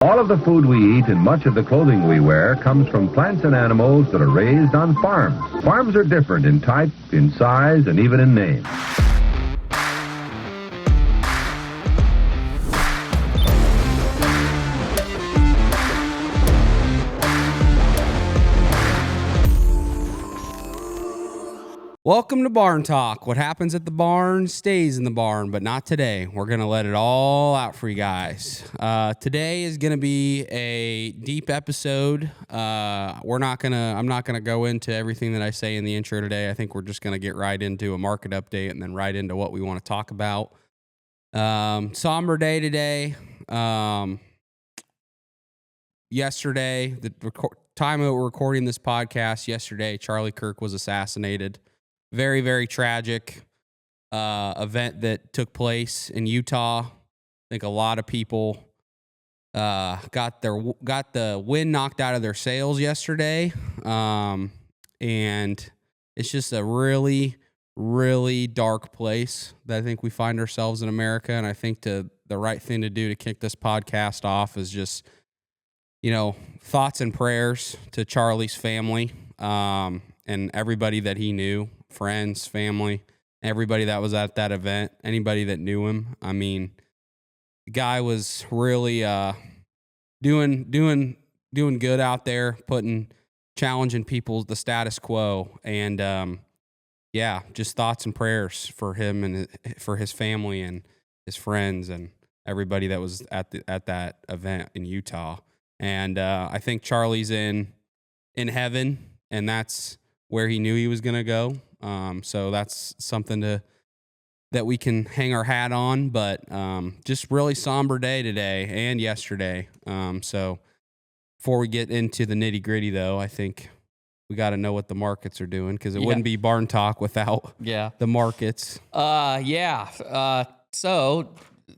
All of the food we eat and much of the clothing we wear comes from plants and animals that are raised on farms. Farms are different in type, in size, and even in name. Welcome to Barn Talk. What happens at the barn stays in the barn, but not today. We're going to let it all out for you guys. Today is going to be a deep episode. I'm not going to go into everything that I say in the intro today. I think we're just going to get right into a market update and then right into what we want to talk about. Somber day today. Yesterday, the time that we're recording this podcast, yesterday, Charlie Kirk was assassinated. Very, very tragic event that took place in Utah. I think a lot of people got the wind knocked out of their sails yesterday, and it's just a really, really dark place that I think we find ourselves in America. And I think the right thing to do to kick this podcast off is just, thoughts and prayers to Charlie's family and everybody that he knew. Friends, family, everybody that was at that event, anybody that knew him. I mean, the guy was really doing good out there, challenging people, the status quo, and just thoughts and prayers for him and for his family and his friends and everybody that was at that event in Utah. And I think Charlie's in heaven, and that's where he knew he was going to go. So that's something that we can hang our hat on, but just really somber day today and yesterday. So before we get into the nitty gritty, though, I think we got to know what the markets are doing, because it wouldn't be Barn Talk without the markets. So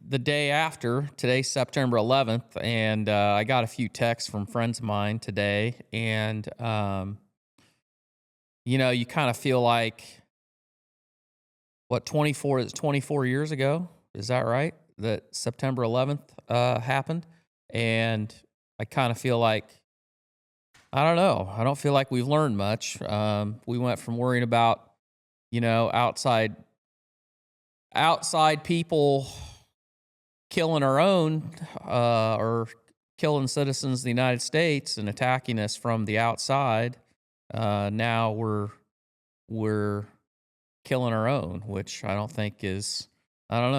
the day after, today's September 11th, and I got a few texts from friends of mine today, and you kind of feel like, 24 years ago? Is that right? That September 11th happened? And I kind of feel like, I don't know. I don't feel like we've learned much. We went from worrying about, outside people killing our own or killing citizens of the United States and attacking us from the outside. Now we're killing our own, which I don't think is, I don't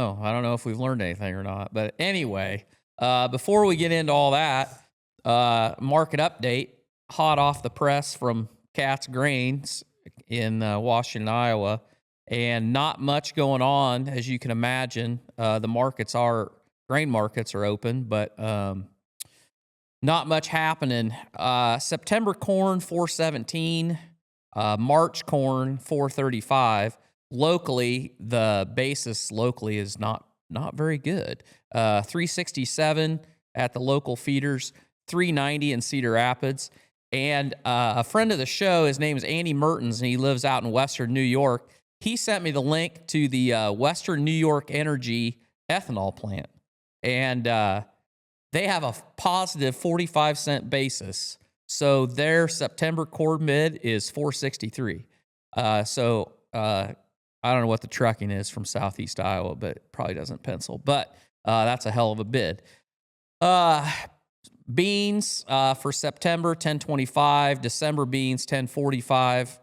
know if we've learned anything or not. But anyway, before we get into all that, market update, hot off the press from Katz Grains in Washington, Iowa, and not much going on, as you can imagine. Grain markets are open, but not much happening. September corn, 417. March corn, 435. Locally, the basis locally is not very good. 367 at the local feeders, 390 in Cedar Rapids. And a friend of the show, his name is Andy Mertens, and he lives out in Western New York. He sent me the link to the Western New York Energy ethanol plant. And they have a positive 45-cent basis. So their September corn mid is 463. I don't know what the trucking is from Southeast Iowa, but it probably doesn't pencil. But that's a hell of a bid. Beans for September, 1025. December beans, 1045.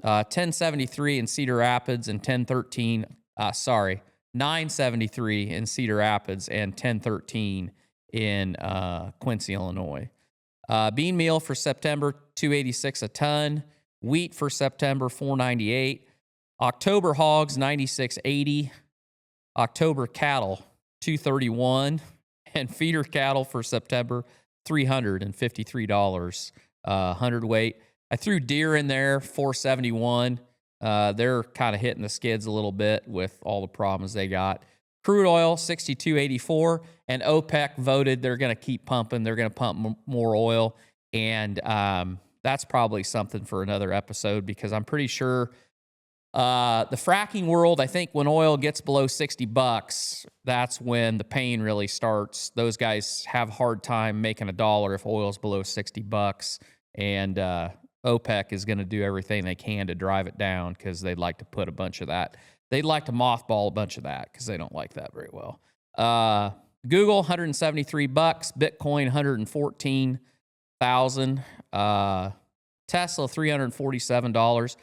1073 in Cedar Rapids and 973 in Cedar Rapids and 1013 in Quincy, Illinois. Bean meal for September, $286 a ton. Wheat for September, $498. October hogs, $96.80. October cattle, $231. And feeder cattle for September, $353 hundredweight. I threw deer in there, $471. They're kind of hitting the skids a little bit with all the problems they got. Crude oil, $62.84, and OPEC voted they're going to keep pumping. They're going to pump more oil, and that's probably something for another episode, because I'm pretty sure The fracking world, I think when oil gets below $60, that's when the pain really starts. Those guys have a hard time making $1 if oil's below $60, and OPEC is going to do everything they can to drive it down because they'd like to put a bunch of that. They'd like to mothball a bunch of that because they don't like that very well. Google, $173, Bitcoin, 114,000, Tesla, $347,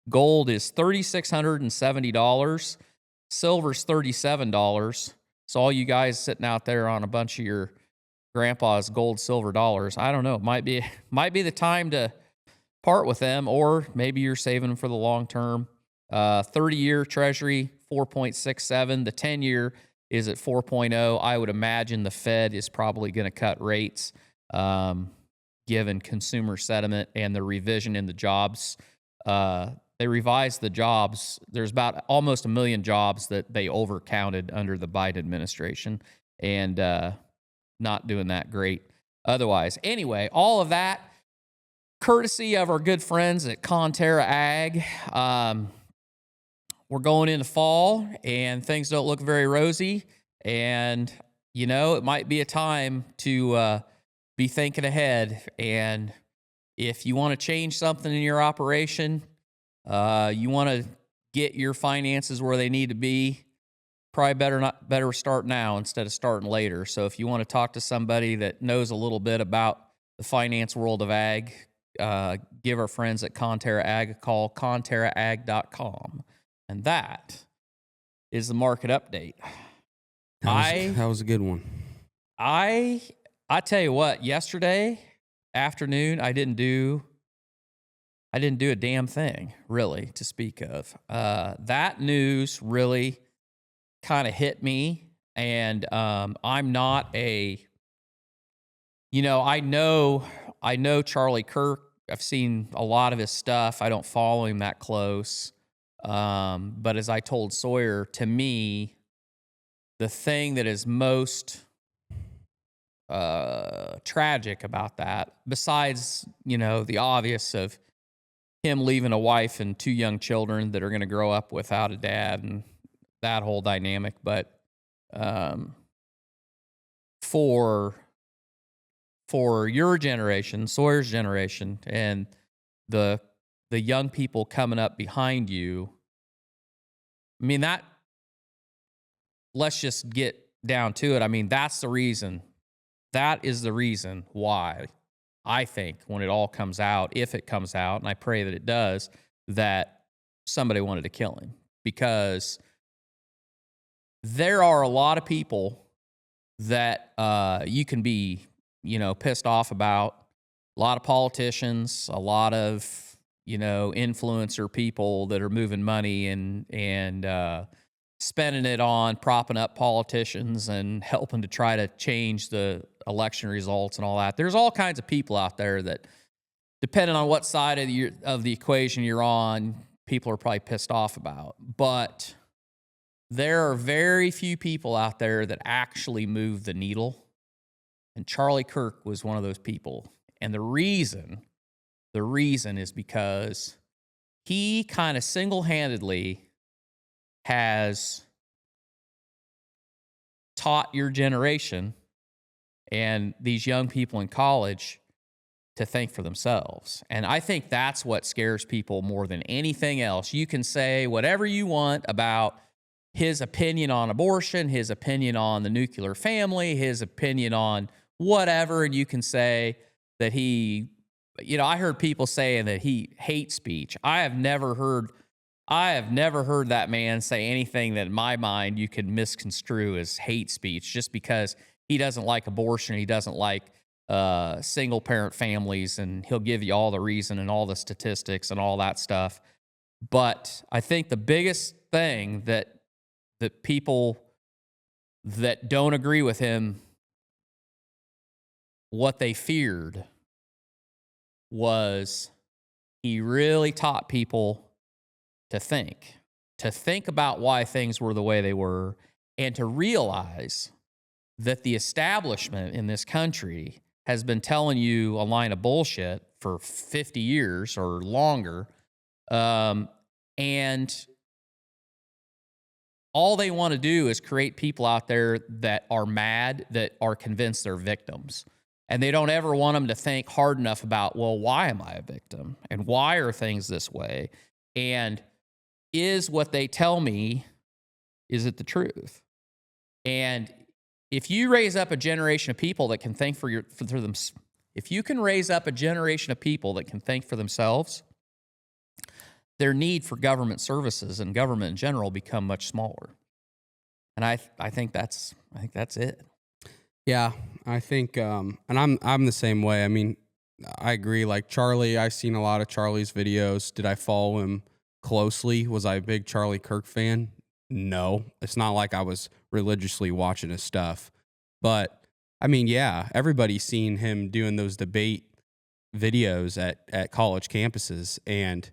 Gold is $3,670. Silver's $37. So all you guys sitting out there on a bunch of your grandpa's gold, silver dollars, I don't know. Might be the time to part with them, or maybe you're saving them for the long term. 30-year Treasury, 4.67. The 10-year is at 4.0. I would imagine the Fed is probably going to cut rates, given consumer sentiment and the revision in the jobs. They revised the jobs. There's about almost 1 million jobs that they overcounted under the Biden administration, and not doing that great otherwise. Anyway, all of that courtesy of our good friends at Conterra Ag. We're going into fall, and things don't look very rosy, and, you know, it might be a time to be thinking ahead, and if you want to change something in your operation, you want to get your finances where they need to be, probably better start now instead of starting later. So if you want to talk to somebody that knows a little bit about the finance world of ag, give our friends at Conterra Ag a call, conterraag.com. And that is the market update. That was a good one. I tell you what, yesterday afternoon, I didn't do a damn thing, really, to speak of. That news really kind of hit me, and I'm not I know Charlie Kirk. I've seen a lot of his stuff. I don't follow him that close. But as I told Sawyer, to me, the thing that is most tragic about that, besides, the obvious of him leaving a wife and 2 young children that are going to grow up without a dad and that whole dynamic, but for your generation, Sawyer's generation, and the young people coming up behind you, I mean, let's just get down to it. I mean, that's the reason. That is the reason why I think when it all comes out, if it comes out, and I pray that it does, that somebody wanted to kill him. Because there are a lot of people that you can be, pissed off about. A lot of politicians, a lot of, influencer people that are moving money and spending it on propping up politicians and helping to try to change the election results and all that. There's all kinds of people out there that, depending on what side of the equation you're on, people are probably pissed off about. But there are very few people out there that actually move the needle. And Charlie Kirk was one of those people. And the reason is because he kind of single-handedly has taught your generation and these young people in college to think for themselves. And I think that's what scares people more than anything else. You can say whatever you want about his opinion on abortion, his opinion on the nuclear family, his opinion on whatever, and you can say that he, I heard people saying that he hates speech. I have never heard that man say anything that in my mind you could misconstrue as hate speech, just because he doesn't like abortion, he doesn't like single parent families, and he'll give you all the reason and all the statistics and all that stuff. But I think the biggest thing that people that don't agree with him, what they feared was he really taught people to think about why things were the way they were, and to realize that the establishment in this country has been telling you a line of bullshit for 50 years or longer, And all they want to do is create people out there that are mad, that are convinced they're victims. And they don't ever want them to think hard enough about, well, why am I a victim? And why are things this way? And is what they tell me, is it the truth? And if you raise up a generation of people that can think for them, if you can raise up a generation of people that can think for themselves, their need for government services and government in general become much smaller. And I think that's it. Yeah, I think, and I'm the same way. I mean, I agree. Like Charlie, I've seen a lot of Charlie's videos. Did I follow him closely? Was I a big Charlie Kirk fan? No, it's not like I was religiously watching his stuff. But I mean, yeah, everybody's seen him doing those debate videos at college campuses, and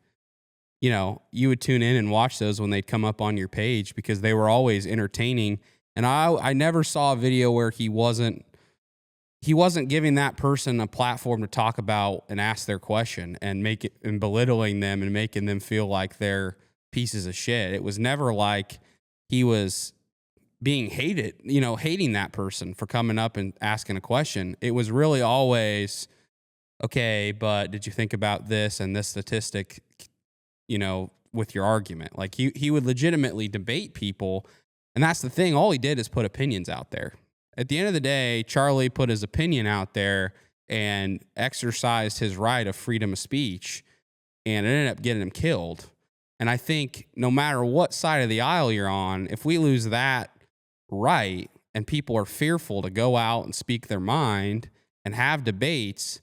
you know, you would tune in and watch those when they'd come up on your page because they were always entertaining. And I never saw a video where he wasn't giving that person a platform to talk about and ask their question and belittling them and making them feel like they're pieces of shit. It was never like he was being hating that person for coming up and asking a question. It was really always, okay, but did you think about this and this statistic, with your argument? Like he would legitimately debate people. And that's the thing. All he did is put opinions out there. At the end of the day, Charlie put his opinion out there and exercised his right of freedom of speech, and it ended up getting him killed. And I think no matter what side of the aisle you're on, if we lose that right and people are fearful to go out and speak their mind and have debates,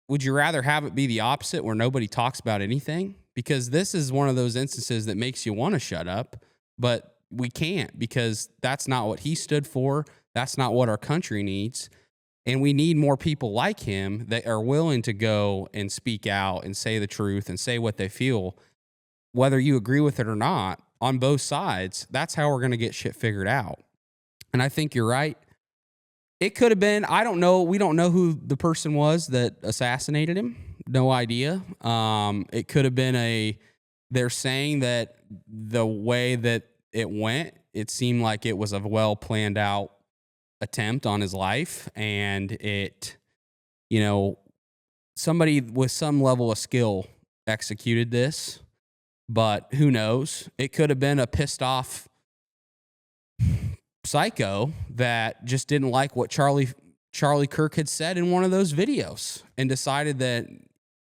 would you rather have it be the opposite where nobody talks about anything? Because this is one of those instances that makes you want to shut up, but we can't, because that's not what he stood for. That's not what our country needs. And we need more people like him that are willing to go and speak out and say the truth and say what they feel, whether you agree with it or not, on both sides. That's how we're going to get shit figured out. And I think you're right. It could have been, I don't know. We don't know who the person was that assassinated him. No idea. It could have been they're saying that the way that it went, it seemed like it was a well planned out attempt on his life, and somebody with some level of skill executed this, but who knows? It could have been a pissed off psycho that just didn't like what Charlie Kirk had said in one of those videos and decided that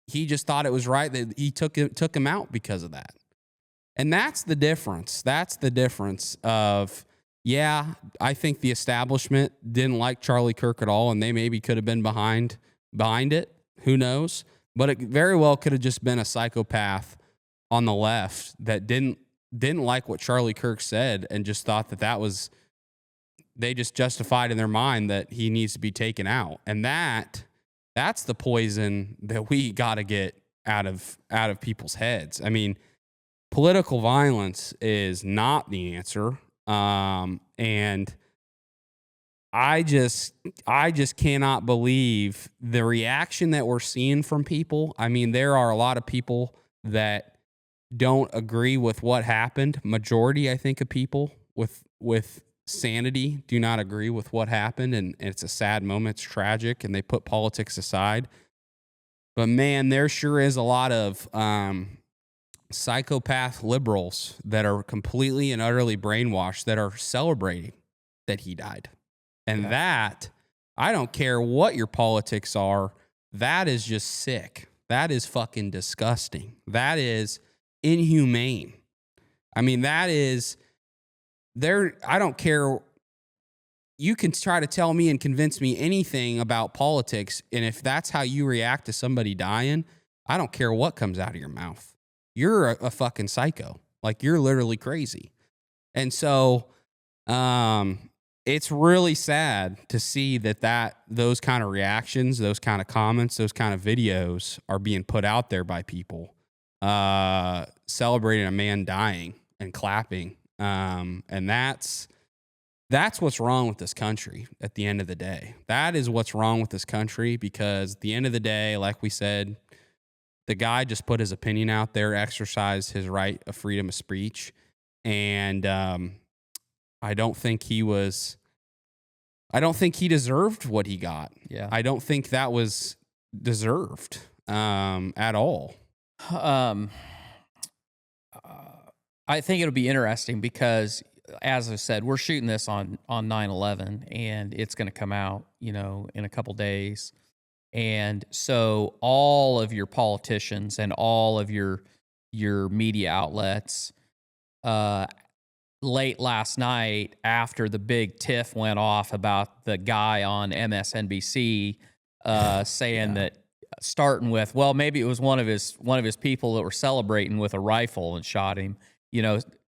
he just thought it was right that he took him out because of that. And that's the difference. That's the difference of, yeah, I think the establishment didn't like Charlie Kirk at all, and they maybe could have been behind it. Who knows? But it very well could have just been a psychopath on the left that didn't like what Charlie Kirk said and just thought that was, they just justified in their mind that he needs to be taken out. And that's the poison that we got to get out of people's heads. I mean, political violence is not the answer. And I just cannot believe the reaction that we're seeing from people. I mean, there are a lot of people that don't agree with what happened. Majority, I think, of people with sanity do not agree with what happened. And it's a sad moment. It's tragic. And they put politics aside. But man, there sure is a lot of, psychopath liberals that are completely and utterly brainwashed that are celebrating that he died. And that, I don't care what your politics are, that is just sick. That is fucking disgusting. That is inhumane. I mean, that is I don't care. You can try to tell me and convince me anything about politics, and if that's how you react to somebody dying, I don't care what comes out of your mouth. You're a fucking psycho. Like, you're literally crazy. And so it's really sad to see that those kind of reactions, those kind of comments, those kind of videos are being put out there by people celebrating a man dying and clapping. And that's what's wrong with this country at the end of the day. That is what's wrong with this country, because at the end of the day, like we said, The guy just put his opinion out there, exercised his right of freedom of speech, and I don't think he deserved what he got. Yeah. I don't think that was deserved at all. I think it'll be interesting because, as I said, we're shooting this on 9/11, and it's going to come out, in a couple days. And so all of your politicians and all of your media outlets, late last night after the big tiff went off about the guy on MSNBC saying that, starting with, well, maybe it was one of his people that were celebrating with a rifle and shot him.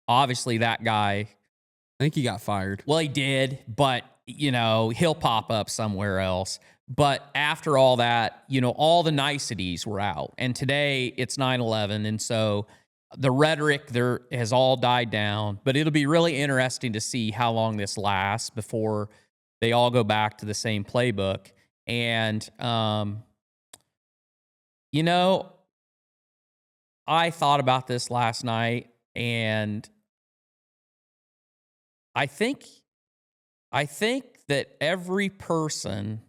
Obviously that guy, I think he got fired. well, he did, but he'll pop up somewhere else. But after all that, all the niceties were out. And today it's 9/11, and so the rhetoric there has all died down. But it'll be really interesting to see how long this lasts before they all go back to the same playbook. And I thought about this last night, and I think that every person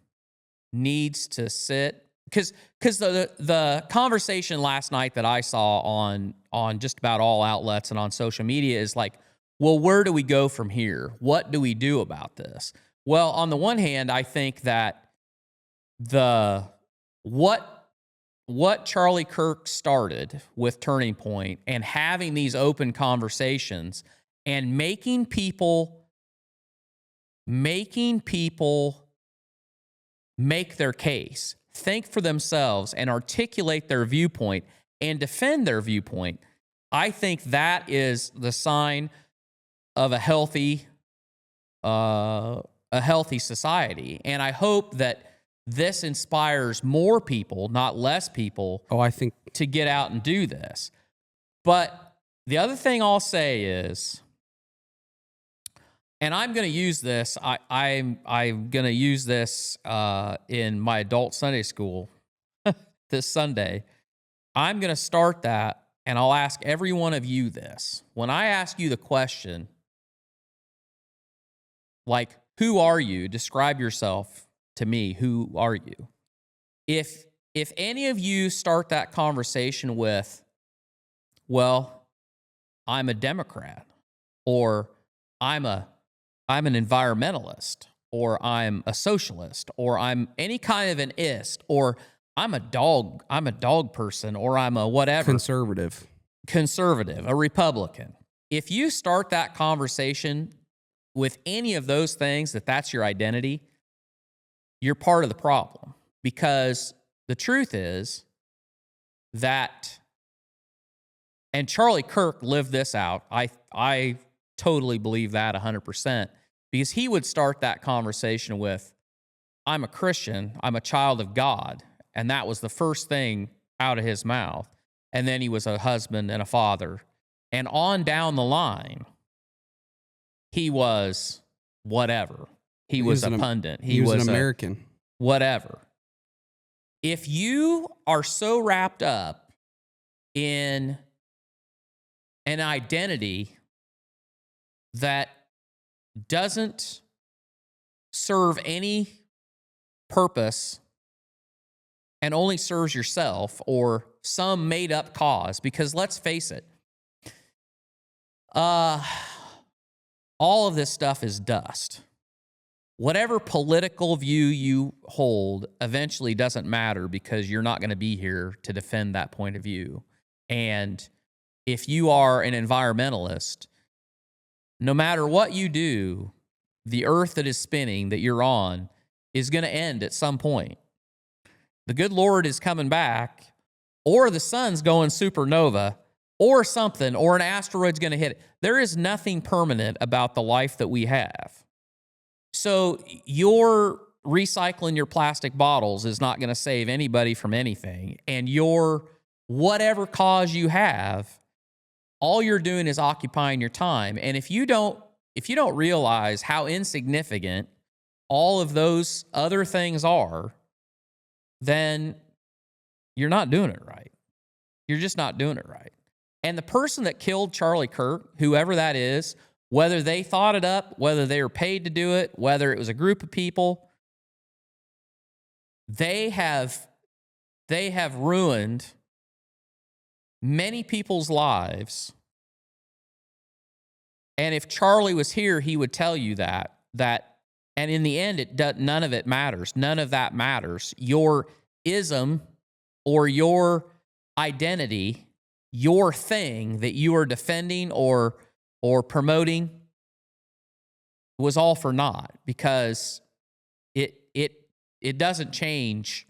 needs to sit, because the conversation last night that I saw on just about all outlets and on social media is like, well, where do we go from here? What do we do about this? Well, on the one hand, I think that what Charlie Kirk started with Turning Point and having these open conversations and making people make their case, think for themselves, and articulate their viewpoint and defend their viewpoint, I think that is the sign of a healthy society. And I hope that this inspires more people, not less people, I think to get out and do this. But the other thing I'll say is, and I'm going to use this, I'm going to use this in my adult Sunday school this Sunday. I'm going to start that, and I'll ask every one of you this. When I ask you the question, like, who are you? Describe yourself to me. Who are you? If any of you start that conversation with, well, I'm a Democrat, or I'm an environmentalist, or I'm a socialist, or I'm any kind of an ist, or I'm a dog person, or I'm a whatever. conservative, A Republican. If you start that conversation with any of those things, that's your identity, you're part of the problem. Because the truth is that, and Charlie Kirk lived this out, I totally believe that 100%, because he would start that conversation with, I'm a Christian, I'm a child of God, and that was the first thing out of his mouth. And then he was a husband and a father. And on down the line, he was whatever. He was a pundit. He was an American. Whatever. If you are so wrapped up in an identity that doesn't serve any purpose and only serves yourself or some made-up cause, because let's face it, all of this stuff is dust. Whatever political view you hold eventually doesn't matter, because you're not going to be here to defend that point of view. And if you are an environmentalist, no matter what you do, the earth that is spinning that you're on is going to end at some point. The good Lord is coming back, or the sun's going supernova, or something, or an asteroid's going to hit it. There is nothing permanent about the life that we have. So your recycling your plastic bottles is not going to save anybody from anything. And your whatever cause you have, all you're doing is occupying your time. And if you don't realize how insignificant all of those other things are, then you're not doing it right. You're just not doing it right. And the person that killed Charlie Kirk, whoever that is, whether they thought it up, whether they were paid to do it, whether it was a group of people, they have ruined many people's lives. And if Charlie was here, he would tell you that, and in the end, none of it matters. None of that matters. Your ism or your identity, your thing that you are defending or promoting was all for naught, because it doesn't change.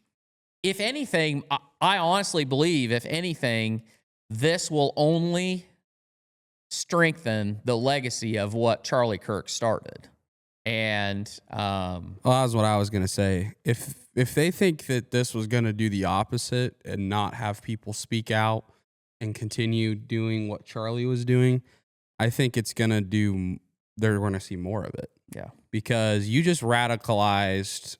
If anything, I honestly believe, if anything, this will only strengthen the legacy of what Charlie Kirk started. And well, that was what I was gonna say. If they think that this was gonna do the opposite and not have people speak out and continue doing what Charlie was doing, I think it's gonna do. They're gonna see more of it. yeah, Because you just radicalized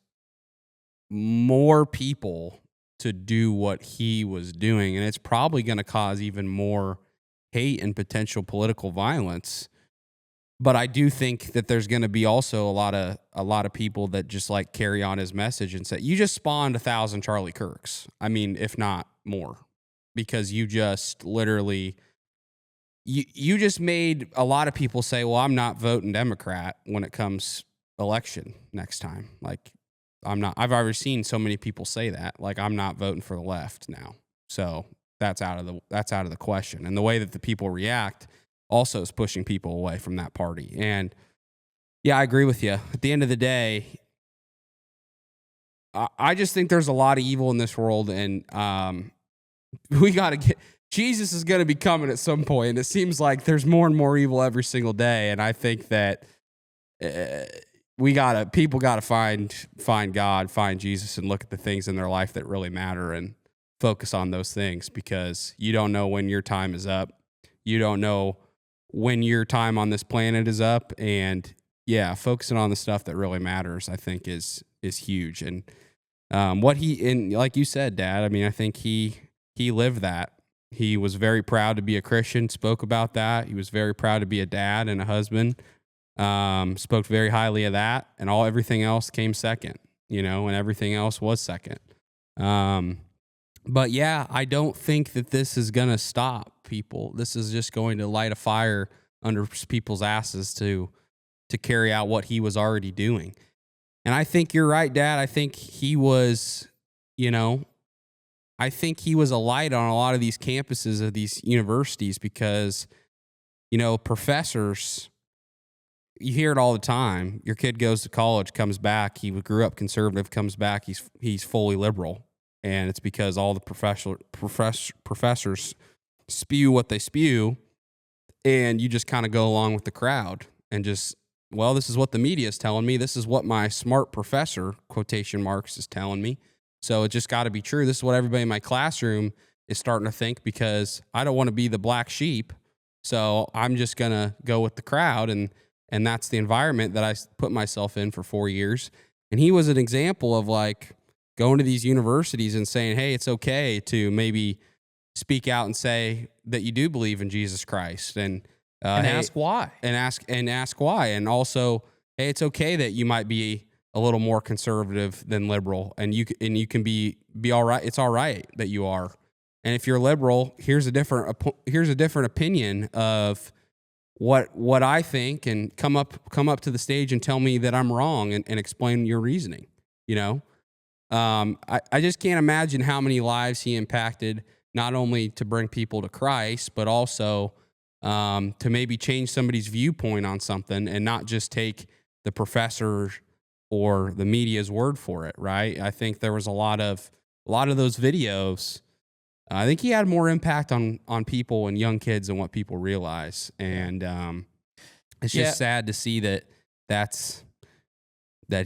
more people to do what he was doing, and it's probably going to cause even more hate and potential political violence. But I do think that there's going to be also a lot of people that just like carry on his message and say, you just spawned 1,000 Charlie Kirks. I mean, if not more, because you just literally you just made a lot of people say, well, I'm not voting Democrat when it comes election next time. Like, I'm not. I've already seen so many people say that. Like, I'm not voting for the left now. So that's out of the question. And the way that the people react also is pushing people away from that party. And yeah, I agree with you. At the end of the day, I just think there's a lot of evil in this world, and we got to get. Jesus is going to be coming at some point, and it seems like there's more and more evil every single day. And I think that people gotta find God, find Jesus, and look at the things in their life that really matter and focus on those things, because you don't know when your time is up. You don't know when your time on this planet is up. And yeah, focusing on the stuff that really matters, I think is huge. And like you said, Dad, I mean, I think he lived that. He was very proud to be a Christian, spoke about that. He was very proud to be a dad and a husband. Spoke very highly of that, and everything else came second, and everything else was second. But yeah, I don't think that this is going to stop people. This is just going to light a fire under people's asses to carry out what he was already doing. And I think you're right, Dad. I think he was, I think he was a light on a lot of these campuses of these universities, because, professors, you hear it all the time. Your kid goes to college, comes back. He grew up conservative, comes back. He's fully liberal, and it's because all the professors spew what they spew, and you just kind of go along with the crowd and just, well, this is what the media is telling me. This is what my smart professor, quotation marks, is telling me. So it just got to be true. This is what everybody in my classroom is starting to think, because I don't want to be the black sheep. So I'm just going to go with the crowd. And that's the environment that I put myself in for 4 years. And he was an example of like going to these universities and saying, hey, it's okay to maybe speak out and say that you do believe in Jesus Christ, and ask why. And ask why. And also, hey, it's okay that you might be a little more conservative than liberal, and you can be all right. It's all right that you are. And if you're liberal, here's a different opinion of what I think, and come up to the stage and tell me that I'm wrong, and explain your reasoning. I just can't imagine how many lives he impacted, not only to bring people to Christ, but also to maybe change somebody's viewpoint on something, and not just take the professor or the media's word for it, right? I think there was a lot of those videos. I think he had more impact on people and young kids than what people realize. And it's just sad to see that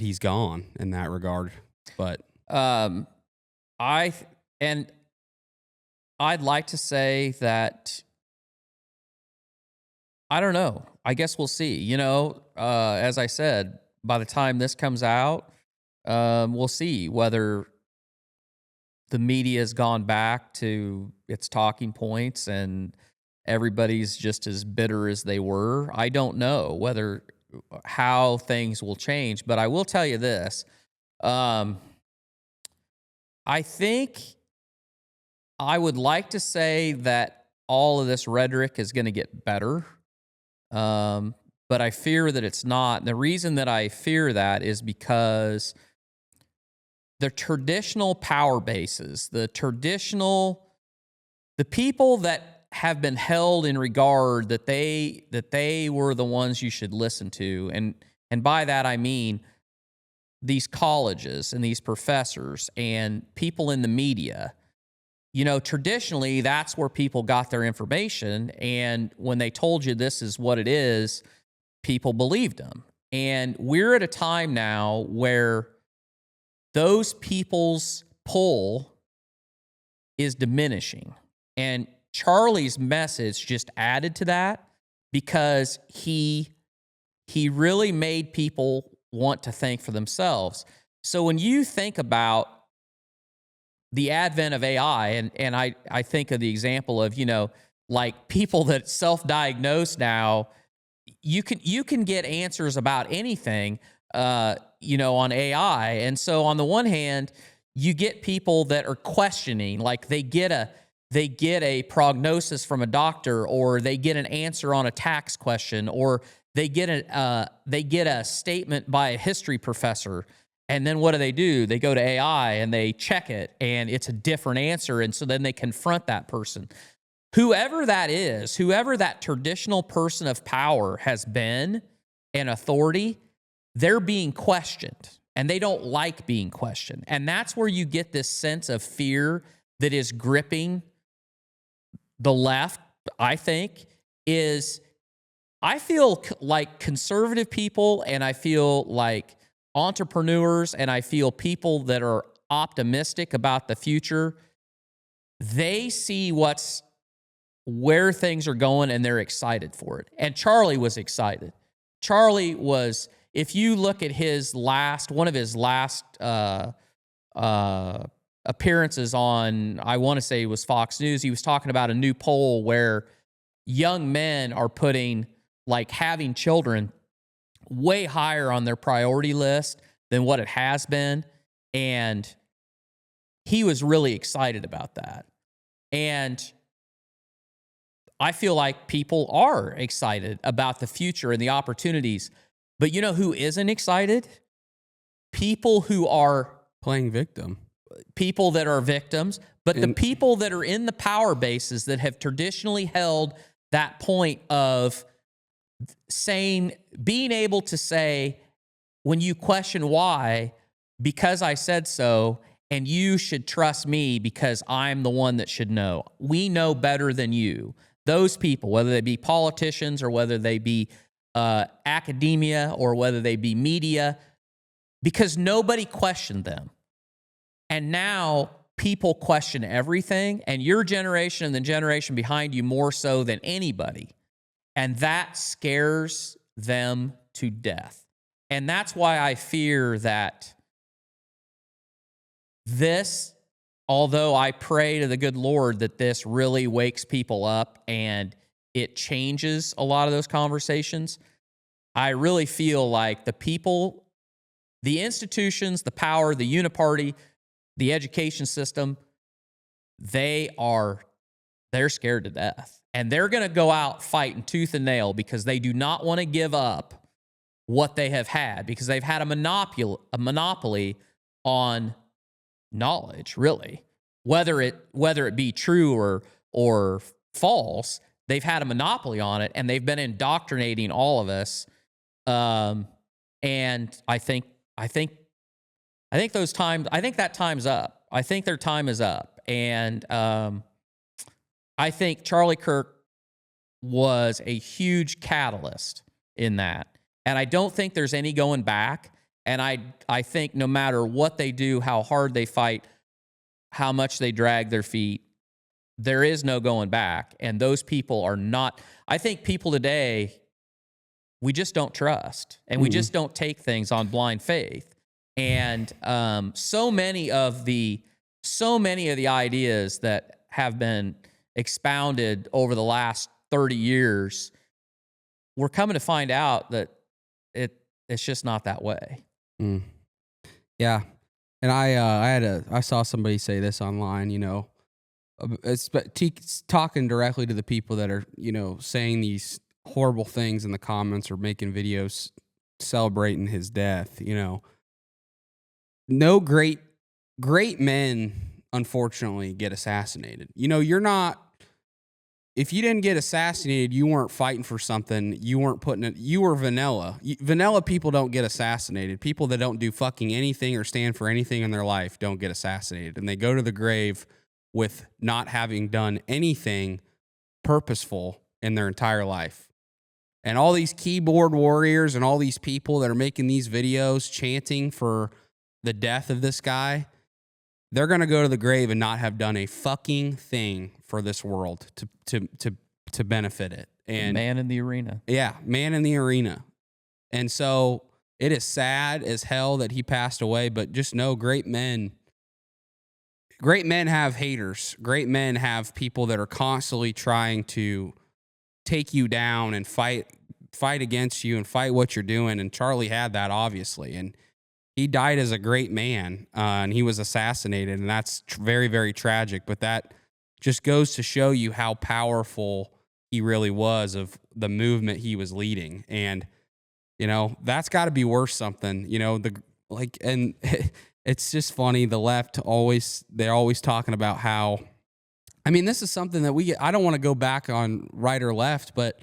he's gone in that regard. But I'd like to say that, I don't know. I guess we'll see. As I said, by the time this comes out, we'll see whether the media has gone back to its talking points and everybody's just as bitter as they were. I don't know how things will change, but I will tell you this. I think I would like to say that all of this rhetoric is going to get better, but I fear that it's not. And the reason that I fear that is because the traditional power bases, the people that have been held in regard that they were the ones you should listen to, and by that I mean these colleges and these professors and people in the media. You know, traditionally, that's where people got their information. And when they told you this is what it is, people believed them. And we're at a time now where those people's pull is diminishing. And Charlie's message just added to that because he really made people want to think for themselves. So when you think about the advent of AI, and I think of the example of, you know, like people that self-diagnose now, you can get answers about anything, you know, on AI. And so on the one hand, you get people that are questioning, like they get a prognosis from a doctor, or they get an answer on a tax question, or they get a statement by a history professor. And then what do? They go to AI and they check it, and it's a different answer. And so then they confront that person. Whoever that is, whoever that traditional person of power has been and authority, they're being questioned, and they don't like being questioned. And that's where you get this sense of fear that is gripping the left, I think, I feel like conservative people, and I feel like entrepreneurs, and I feel people that are optimistic about the future, they see where things are going, and they're excited for it. And Charlie was excited. Charlie was, if you look at one of his last appearances on, I want to say it was Fox News, he was talking about a new poll where young men are putting, like, having children way higher on their priority list than what it has been. And he was really excited about that. And I feel like people are excited about the future and the opportunities. But you know who isn't excited? People who are playing victim. People that are victims, but the people that are in the power bases that have traditionally held that point of being able to say, when you question why, because I said so, and you should trust me because I'm the one that should know. We know better than you. Those people, whether they be politicians or whether they be academia or whether they be media, because nobody questioned them. And now people question everything, and your generation and the generation behind you more so than anybody. And that scares them to death. And that's why I fear that this, although I pray to the good Lord that this really wakes people up and it changes a lot of those conversations, I really feel like the people, the institutions, the power, the uniparty, the education system, they're scared to death. And they're going to go out fighting tooth and nail because they do not want to give up what they have had, because they've had a monopoly on knowledge, really. Whether it be true or false, they've had a monopoly on it, and they've been indoctrinating all of us. And I think that time's up. I think their time is up. And I think Charlie Kirk was a huge catalyst in that. And I don't think there's any going back. And I think no matter what they do, how hard they fight, how much they drag their feet, there is no going back. And those people are not, I think people today, we just don't trust. And we just don't take things on blind faith. And so many of the so many of the ideas that have been expounded over the last 30 years, we're coming to find out that it's just not that way. Mm. Yeah. And I saw somebody say this online, it's talking directly to the people that are, saying these horrible things in the comments or making videos celebrating his death. No great men, unfortunately, get assassinated. If you didn't get assassinated, you weren't fighting for something. You weren't you were vanilla. Vanilla people don't get assassinated. People that don't do fucking anything or stand for anything in their life don't get assassinated. And they go to the grave with not having done anything purposeful in their entire life. And all these keyboard warriors and all these people that are making these videos chanting for the death of this guy, they're going to go to the grave and not have done a fucking thing for this world to benefit it. And man in the arena. Yeah, man in the arena. And so it is sad as hell that he passed away, but just know great men have haters. Great men have people that are constantly trying to take you down and fight against you and fight what you're doing. And Charlie had that, obviously. And he died as a great man, and he was assassinated, and that's very, very tragic. But that just goes to show you how powerful he really was of the movement he was leading. And, that's got to be worth something. And it's just funny. The left they're always talking about how, this is something that I don't want to go back on right or left, but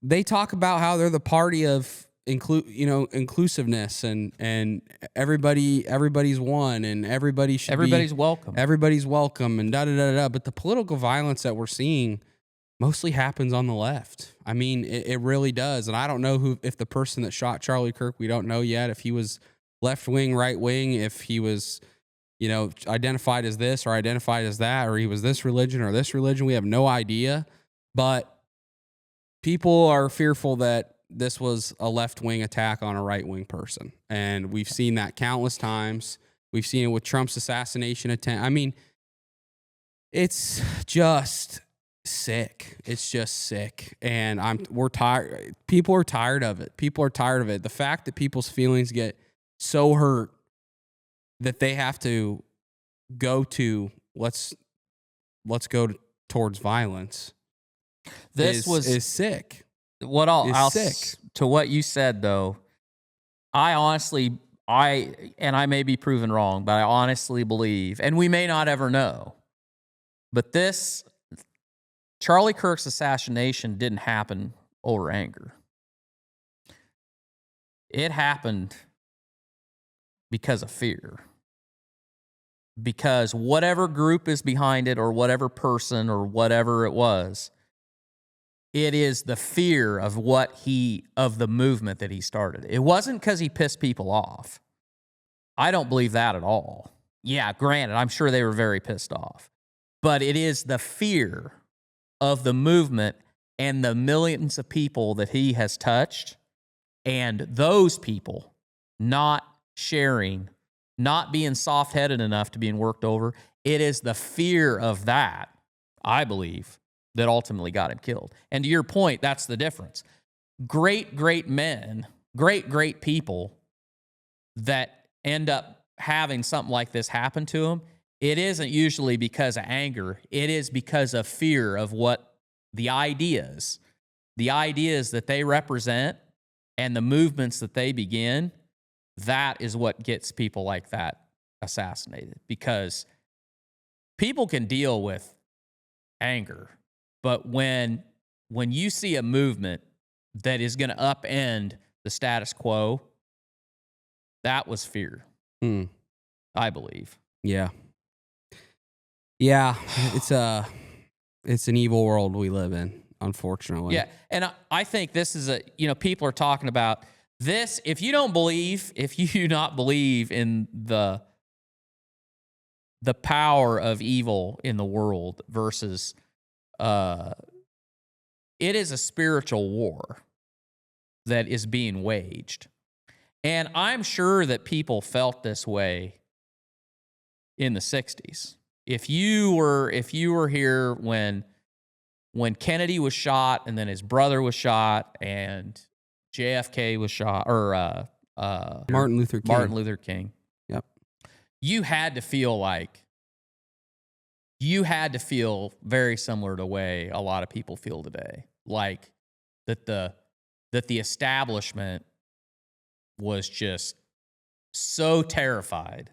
they talk about how they're the party of inclusiveness and everybody's one and everybody's welcome. Everybody's welcome and da da da da. But the political violence that we're seeing mostly happens on the left. It really does. And I don't know if the person that shot Charlie Kirk, we don't know yet if he was left wing, right wing, if he was, identified as this or identified as that, or he was this religion or this religion. We have no idea. But people are fearful that this was a left-wing attack on a right-wing person. And we've seen that countless times. We've seen it with Trump's assassination attempt. It's just sick. It's just sick. And we're tired. People are tired of it. People are tired of it. The fact that people's feelings get so hurt that they have to go to, let's go towards violence. Is sick. What I'll sick. To what you said, though, I may be proven wrong, but I honestly believe, and we may not ever know, but Charlie Kirk's assassination didn't happen over anger. It happened because of fear. Because whatever group is behind it, or whatever person, or whatever it was, it is the fear of of the movement that he started. It wasn't because he pissed people off. I don't believe that at all. Yeah, granted, I'm sure they were very pissed off. But it is the fear of the movement and the millions of people that he has touched, and those people not sharing, not being soft-headed enough to being worked over. It is the fear of that, I believe, that ultimately got him killed. And to your point, that's the difference. Great men, great people that end up having something like this happen to them, it isn't usually because of anger. It is because of fear of what the ideas that they represent and the movements that they begin, that is what gets people like that assassinated. Because people can deal with anger, but when you see a movement that is going to upend the status quo, that was fear. I believe. Yeah. Yeah, it's an evil world we live in, unfortunately. Yeah, and I think this is people are talking about this. If you do not believe in the power of evil in the world versus, it is a spiritual war that is being waged. And I'm sure that people felt this way in the 60s. If you were here when Kennedy was shot and then his brother was shot and JFK was shot, or Martin Luther King. Yep. You had to feel very similar to the way a lot of people feel today. Like that the establishment was just so terrified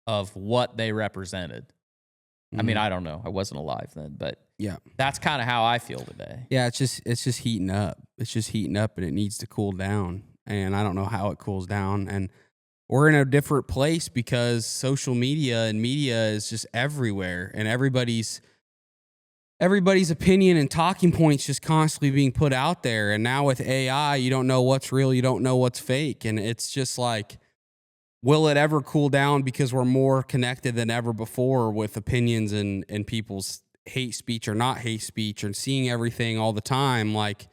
of what they represented. I mean, I don't know. I wasn't alive then, but yeah, that's kind of how I feel today. Yeah, it's just heating up. It's just heating up, and it needs to cool down. And I don't know how it cools down. And we're in a different place because social media and media is just everywhere, and everybody's opinion and talking points just constantly being put out there. And now with AI, you don't know what's real, you don't know what's fake, and it's just like, will it ever cool down because we're more connected than ever before with opinions and people's hate speech or not hate speech and seeing everything all the time? Like,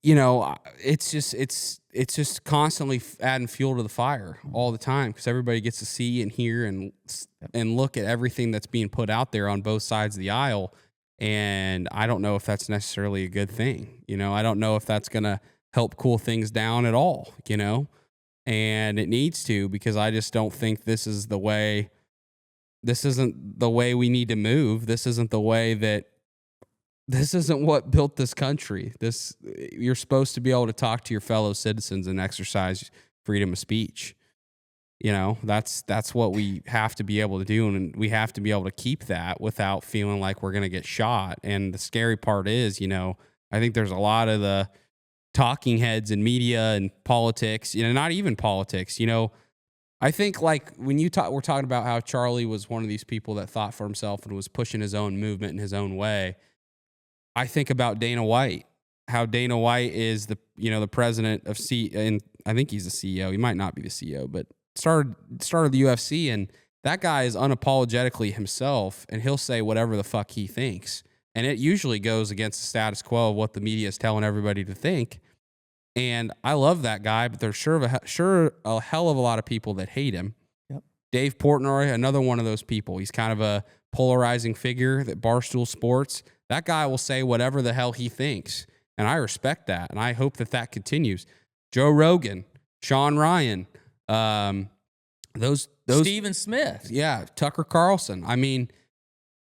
it's just constantly adding fuel to the fire all the time because everybody gets to see and hear and look at everything that's being put out there on both sides of the aisle. And I don't know if that's necessarily a good thing. I don't know if that's going to help cool things down at all, and it needs to, because I just don't think this isn't the way we need to move. This isn't what built this country. You're supposed to be able to talk to your fellow citizens and exercise freedom of speech. That's what we have to be able to do, and we have to be able to keep that without feeling like we're going to get shot. And the scary part is, I think there's a lot of the talking heads in media and politics, not even politics, I think like when we're talking about how Charlie was one of these people that thought for himself and was pushing his own movement in his own way. I think about Dana White, how Dana White is the president of and I think he's the CEO. He might not be the CEO, but started the UFC, and that guy is unapologetically himself, and he'll say whatever the fuck he thinks. And it usually goes against the status quo of what the media is telling everybody to think. And I love that guy, but there's sure a hell of a lot of people that hate him. Yep. Dave Portnoy, another one of those people. He's kind of a polarizing figure that Barstool Sports. That guy will say whatever the hell he thinks. And I respect that. And I hope that continues. Joe Rogan, Sean Ryan, those Stephen Smith. Yeah. Tucker Carlson. I mean,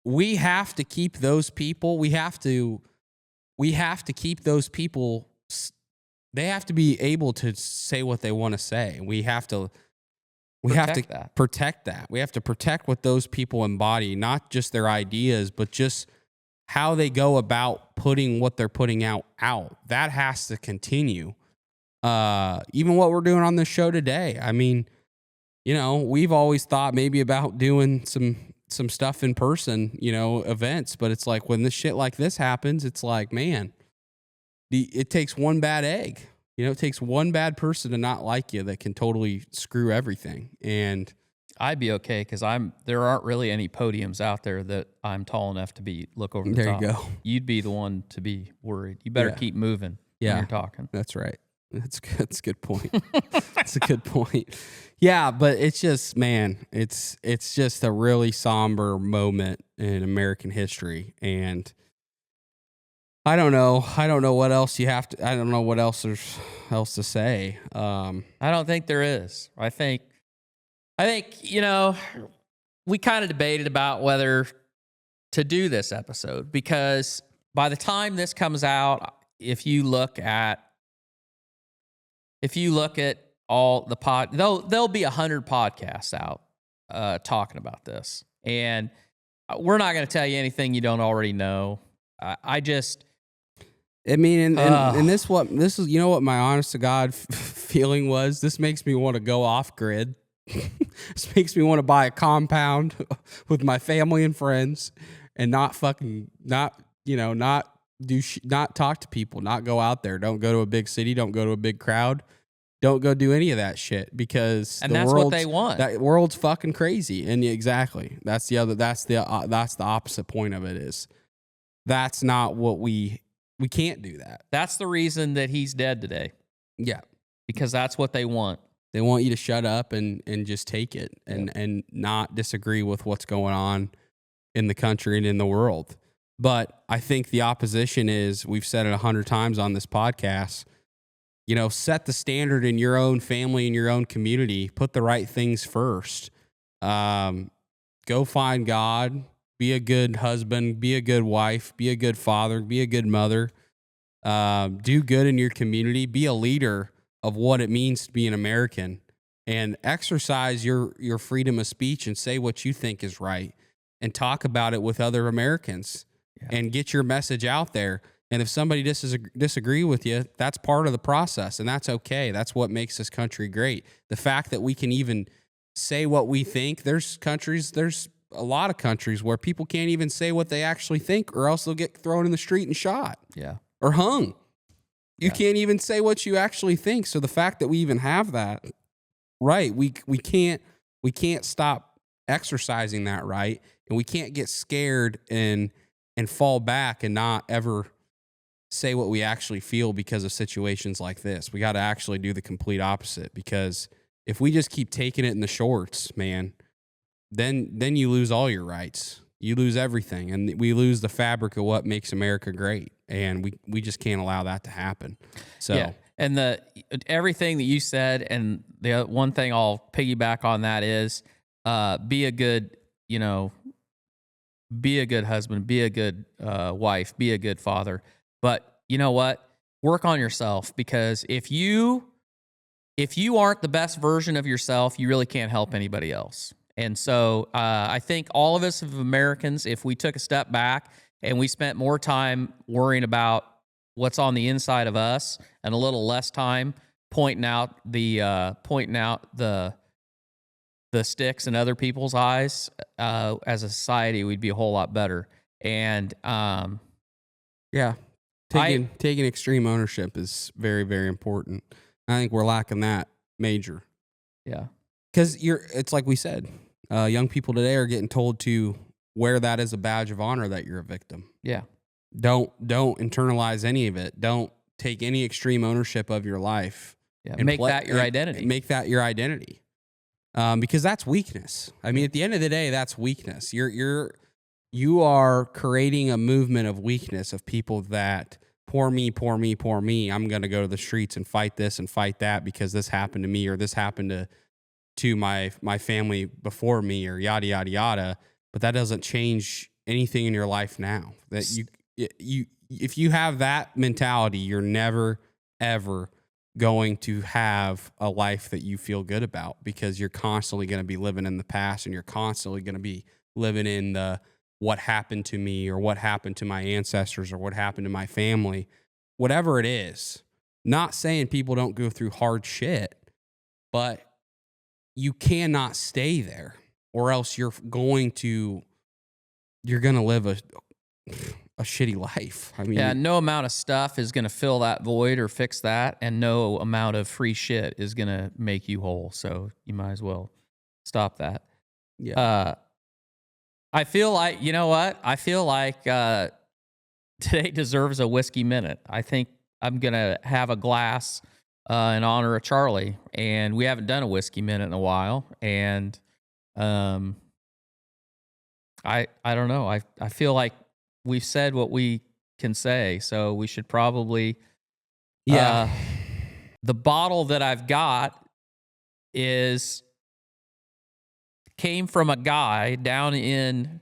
we have to keep those people. We have to keep those people. They have to be able to say what they want to say. We have to protect that. We have to protect what those people embody, not just their ideas, but just how they go about putting what they're putting out. That has to continue. Even what we're doing on this show today. I mean, we've always thought maybe about doing some stuff in person, events, but it's like when this shit like this happens, it's like, man, it takes one bad egg. It takes one bad person to not like you that can totally screw everything. And I'd be okay because there aren't really any podiums out there that I'm tall enough to look over the top. There you go. You'd be the one to be worried. You better keep moving when you're talking. That's right. That's a good point. That's a good point. Yeah, but it's just, man, it's just a really somber moment in American history. And I don't know what else I don't know what else there's else to say. I don't think there is. I think, we kind of debated about whether to do this episode, because by the time this comes out, if you look at all the there'll be 100 podcasts out talking about this, and we're not going to tell you anything you don't already know. And this is, what my honest to God feeling was. This makes me want to go off grid. This makes me want to buy a compound with my family and friends and not talk to people, not go out there. Don't go to a big city. Don't go to a big crowd. Don't go do any of that shit, because that's what they want. That world's fucking crazy. And exactly. That's the opposite point of it is that's not what we can't do that. That's the reason that he's dead today. Yeah. Because that's what they want. They want you to shut up and just take it and not disagree with what's going on in the country and in the world. But I think the opposition is, we've said it 100 times on this podcast, set the standard in your own family and your own community. Put the right things first. Go find God. Be a good husband. Be a good wife. Be a good father. Be a good mother. Do good in your community. Be a leader of what it means to be an American, and exercise your freedom of speech and say what you think is right, and talk about it with other Americans, and get your message out there. And if somebody disagree with you, that's part of the process, and that's okay. That's what makes this country great. The fact that we can even say what we think. There's a lot of countries where people can't even say what they actually think, or else they'll get thrown in the street and shot. Yeah. Or hung. You can't even say what you actually think. So the fact that we even have that right, we can't stop exercising that right, and we can't get scared and fall back and not ever say what we actually feel because of situations like this. We got to actually do the complete opposite, because if we just keep taking it in the shorts, man, then you lose all your rights. You lose everything, and we lose the fabric of what makes America great, and we just can't allow that to happen. So, and everything that you said, and the one thing I'll piggyback on that is, be a good husband, be a good wife, be a good father. But you know what? Work on yourself, because if you aren't the best version of yourself, you really can't help anybody else. And so I think all of us as Americans, if we took a step back and we spent more time worrying about what's on the inside of us and a little less time pointing out the sticks in other people's eyes, as a society, we'd be a whole lot better. And taking extreme ownership is very, very important. I think we're lacking that major. Yeah, because it's like we said. Young people today are getting told to wear that as a badge of honor that you're a victim. Yeah. Don't internalize any of it. Don't take any extreme ownership of your life. Yeah. And make that your identity. Make that your identity. Because that's weakness. I mean, at the end of the day, that's weakness. You are creating a movement of weakness, of people that poor me, poor me, poor me. I'm going to go to the streets and fight this and fight that because this happened to me, or this happened to my family before me, or yada, yada, yada. But that doesn't change anything in your life now. That if you have that mentality, you're never, ever going to have a life that you feel good about, because you're constantly going to be living in the past, and you're constantly going to be living in the what happened to me, or what happened to my ancestors, or what happened to my family, whatever it is. Not saying people don't go through hard shit, but you cannot stay there, or else you're going to live a shitty life. I mean, no amount of stuff is going to fill that void or fix that, and no amount of free shit is going to make you whole. So you might as well stop that. Yeah. I feel like, you know what? I feel like today deserves a whiskey minute. I think I'm going to have a glass in honor of Charlie, and we haven't done a whiskey minute in a while. And I don't know. I feel like we've said what we can say, so we should probably. The bottle that I've got came from a guy down in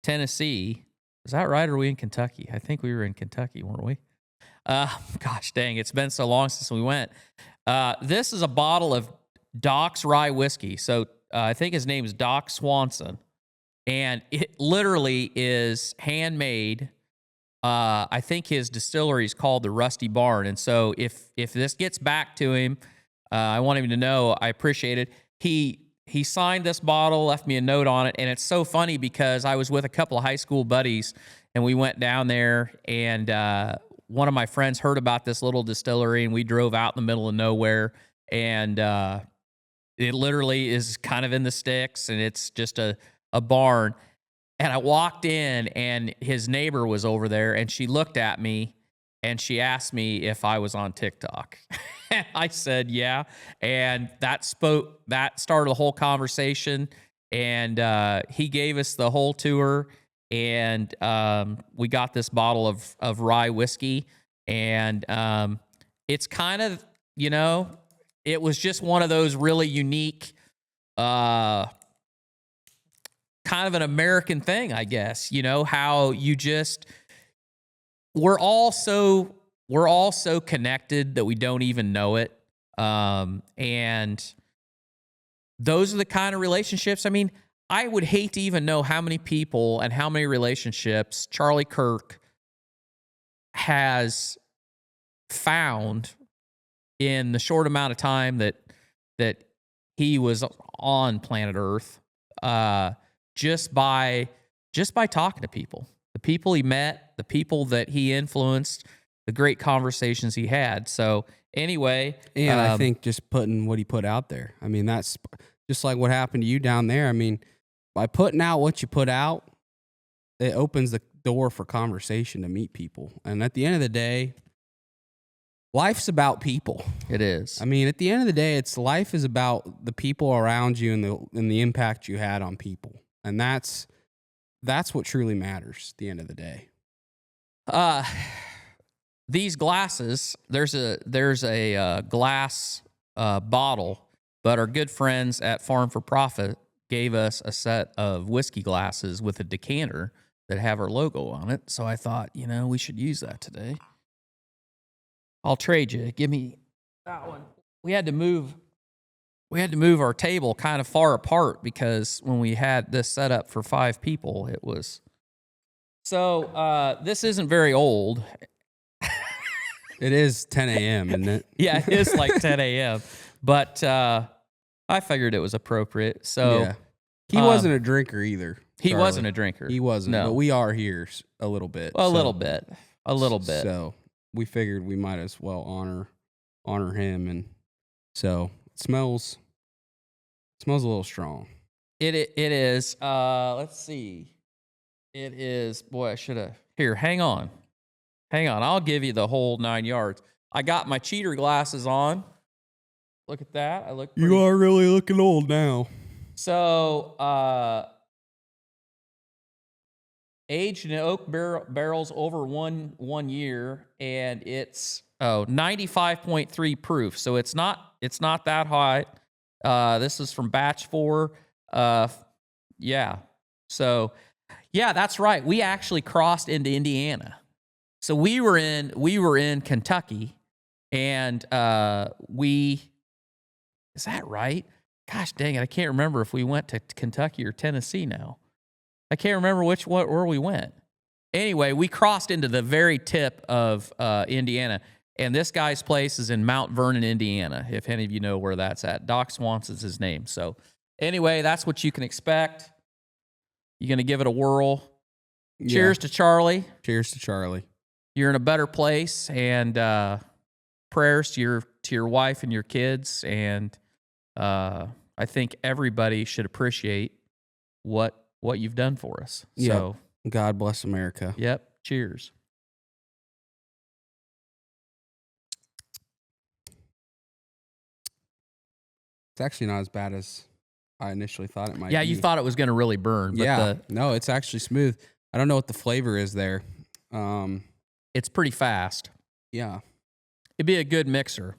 Tennessee. Is that right? Or are we in Kentucky? I think we were in Kentucky, weren't we? Gosh dang, it's been so long since we went. This is a bottle of Doc's rye whiskey. So I think his name is Doc Swanson, and it literally is handmade. I think his distillery is called the Rusty Barn. And so if this gets back to him, I want him to know I appreciate it. He signed this bottle, left me a note on it, and it's so funny because I was with a couple of high school buddies, and we went down there, and one of my friends heard about this little distillery, and we drove out in the middle of nowhere, and it literally is kind of in the sticks, and it's just a barn. And I walked in, and his neighbor was over there, and she looked at me, and she asked me if I was on TikTok. And I said, yeah. And that started the whole conversation. And he gave us the whole tour. And we got this bottle of rye whiskey. And it's kind of, it was just one of those really unique, kind of an American thing, I guess. How you just, we're all so connected that we don't even know it. And those are the kind of relationships. I mean, I would hate to even know how many people and how many relationships Charlie Kirk has found in the short amount of time that he was on planet Earth, just by talking to people, the people he met, the people that he influenced, the great conversations he had. So anyway, and I think just putting what he put out there. I mean, that's just like what happened to you down there. I mean, by putting out what you put out, it opens the door for conversation to meet people. And at the end of the day, life's about people. It is. I mean, at the end of the day, life is about the people around you and the impact you had on people. And that's what truly matters at the end of the day. These glasses, there's a glass bottle, but our good friends at Farm for Profit gave us a set of whiskey glasses with a decanter that have our logo on it. So I thought, we should use that today. I'll trade you. Give me that one. We had to move our table kind of far apart because when we had this set up for 5 people, it was. So this isn't very old. It is 10 a.m., isn't it? Yeah, it is like 10 a.m. But I figured it was appropriate. So yeah. He wasn't a drinker either. He wasn't a drinker. He wasn't. No. But we are here a little bit. A little bit. So we figured we might as well honor him, and so it smells a little strong. It is. Let's see. It is. Boy, I should have. Here, hang on. I'll give you the whole 9 yards. I got my cheater glasses on. Look at that. I look. You are really looking old now. So, aged in oak barrels over one year, and it's 95.3 proof. So it's not that high. This is from batch 4. Yeah. So, yeah, that's right. We actually crossed into Indiana. So we were in Kentucky, and is that right? Gosh dang it, I can't remember if we went to Kentucky or Tennessee now. I can't remember where we went. Anyway, we crossed into the very tip of Indiana, and this guy's place is in Mount Vernon, Indiana, if any of you know where that's at. Doc Swanson's his name. So anyway, that's what you can expect. You're going to give it a whirl. Yeah. Cheers to Charlie. Cheers to Charlie. You're in a better place, and prayers to your wife and your kids, and I think everybody should appreciate what you've done for us. Yep. So God bless America. Yep. Cheers. It's actually not as bad as I initially thought it might be. Yeah, you thought it was going to really burn. But no, it's actually smooth. I don't know what the flavor is there. It's pretty fast. Yeah. It'd be a good mixer.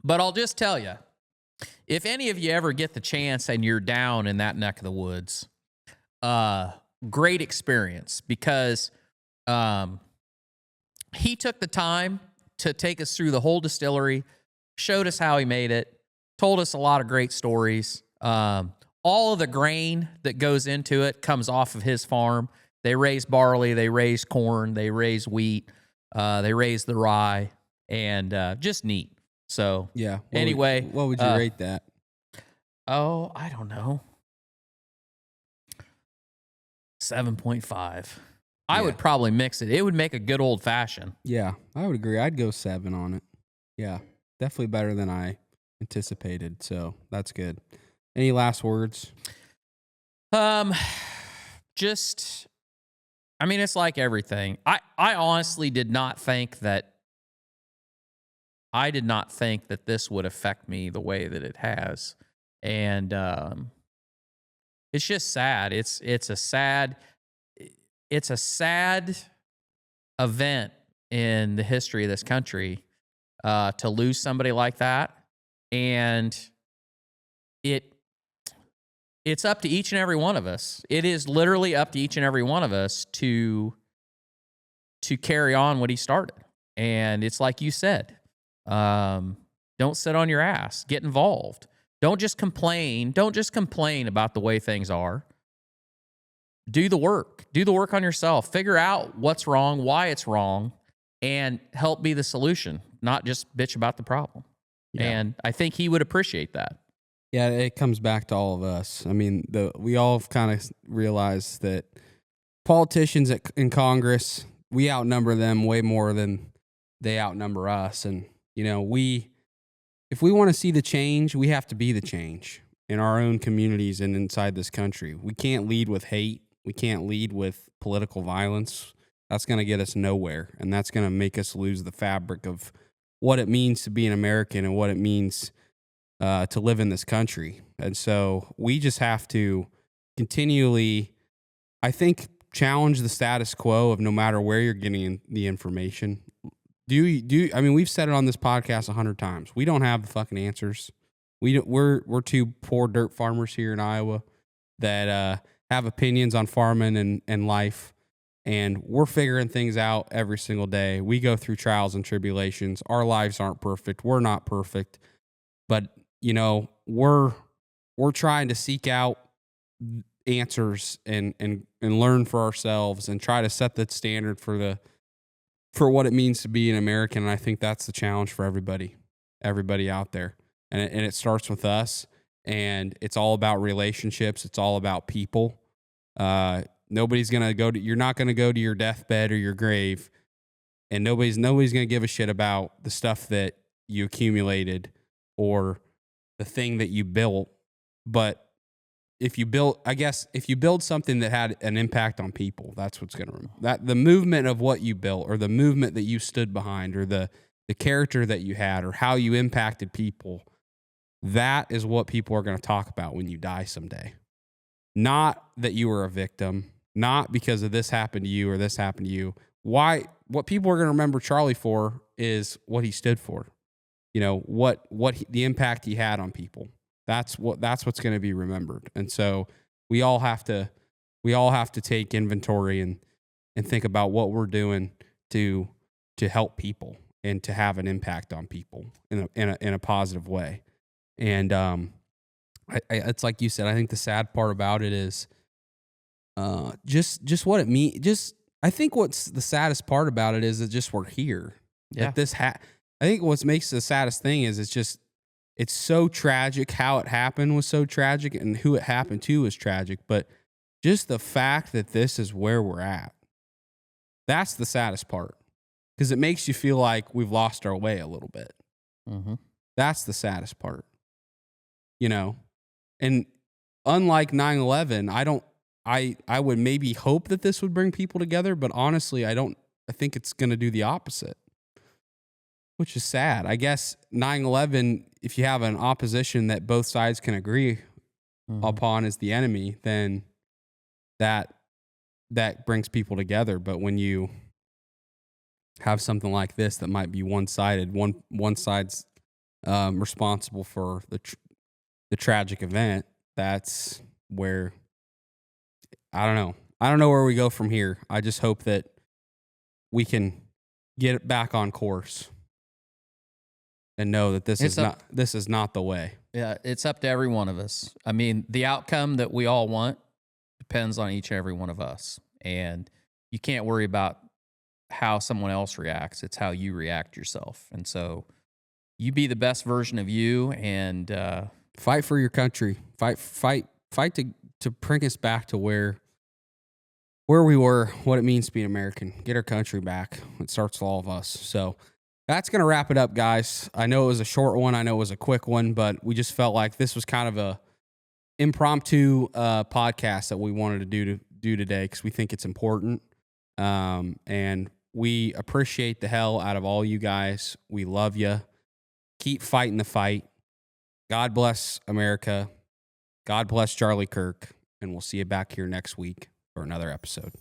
But I'll just tell you, if any of you ever get the chance and you're down in that neck of the woods, great experience, because he took the time to take us through the whole distillery, showed us how he made it, told us a lot of great stories. All of the grain that goes into it comes off of his farm. They raise barley, they raise corn, they raise wheat, they raise the rye, and just neat. So yeah. Anyway, what would you rate that? Oh, I don't know. 7.5. I would probably mix it. It would make a good old fashioned. Yeah, I would agree. I'd go 7 on it. Yeah, definitely better than I anticipated. So that's good. Any last words? Just, I mean, it's like everything. I honestly did not think that I did not think that this would affect me the way that it has. And it's just sad. It's a sad event in the history of this country to lose somebody like that. And it's up to each and every one of us. It is literally up to each and every one of us to carry on what he started. And it's like you said, don't sit on your ass. Get involved. Don't just complain. Don't just complain about the way things are. Do the work. Do the work on yourself. Figure out what's wrong, why it's wrong, and help be the solution, not just bitch about the problem. Yeah. And I think he would appreciate that. Yeah, it comes back to all of us. I mean, we all kind of realize that politicians in Congress, we outnumber them way more than they outnumber us. And, if we want to see the change, we have to be the change in our own communities and inside this country. We can't lead with hate. We can't lead with political violence. That's going to get us nowhere, and that's going to make us lose the fabric of what it means to be an American and what it means to live in this country. And so we just have to continually, I think, challenge the status quo of no matter where you're getting the information. I mean, we've said it on this podcast 100 times. We don't have the fucking answers. We're two poor dirt farmers here in Iowa that have opinions on farming and life, and we're figuring things out every single day. We go through trials and tribulations. Our lives aren't perfect. We're not perfect, but we're trying to seek out answers and learn for ourselves and try to set the standard for what it means to be an American. And I think that's the challenge for everybody out there. And it starts with us, and it's all about relationships. It's all about people. Nobody's going to you're not going to go to your deathbed or your grave, and nobody's going to give a shit about the stuff that you accumulated or the thing that you built. But if you build something that had an impact on people, that's what's going to, the movement of what you built, or the movement that you stood behind, or the character that you had, or how you impacted people, that is what people are going to talk about when you die someday. Not that you were a victim, not because of this happened to you or this happened to you. What people are going to remember Charlie for is what he stood for. The impact he had on people. That's what's going to be remembered. And so we all have to take inventory and think about what we're doing to help people and to have an impact on people in a positive way. And it's like you said. I think the sad part about it is just what it means. I think what's the saddest part about it is that just we're here. Yeah. I think what makes the saddest thing is it's so tragic. How it happened was so tragic, and who it happened to was tragic. But just the fact that this is where we're at, that's the saddest part, because it makes you feel like we've lost our way a little bit. Mm-hmm. That's the saddest part, And unlike 9/11, I would maybe hope that this would bring people together, but honestly, I think it's going to do the opposite. Which is sad. I guess 9/11, if you have an opposition that both sides can agree upon as the enemy, then that brings people together. But when you have something like this that might be one-sided, one side's responsible for the tragic event, that's where, I don't know. I don't know where we go from here. I just hope that we can get it back on course. And know that this is not the way. Yeah, it's up to every one of us. I mean, the outcome that we all want depends on each and every one of us. And you can't worry about how someone else reacts. It's how you react yourself. And so you be the best version of you, and fight for your country. Fight to bring us back to where we were, what it means to be an American. Get our country back. It starts with all of us. So that's going to wrap it up, guys. I know it was a short one. I know it was a quick one, but we just felt like this was kind of a impromptu podcast that we wanted to do today because we think it's important. And we appreciate the hell out of all you guys. We love you. Keep fighting the fight. God bless America. God bless Charlie Kirk. And we'll see you back here next week for another episode.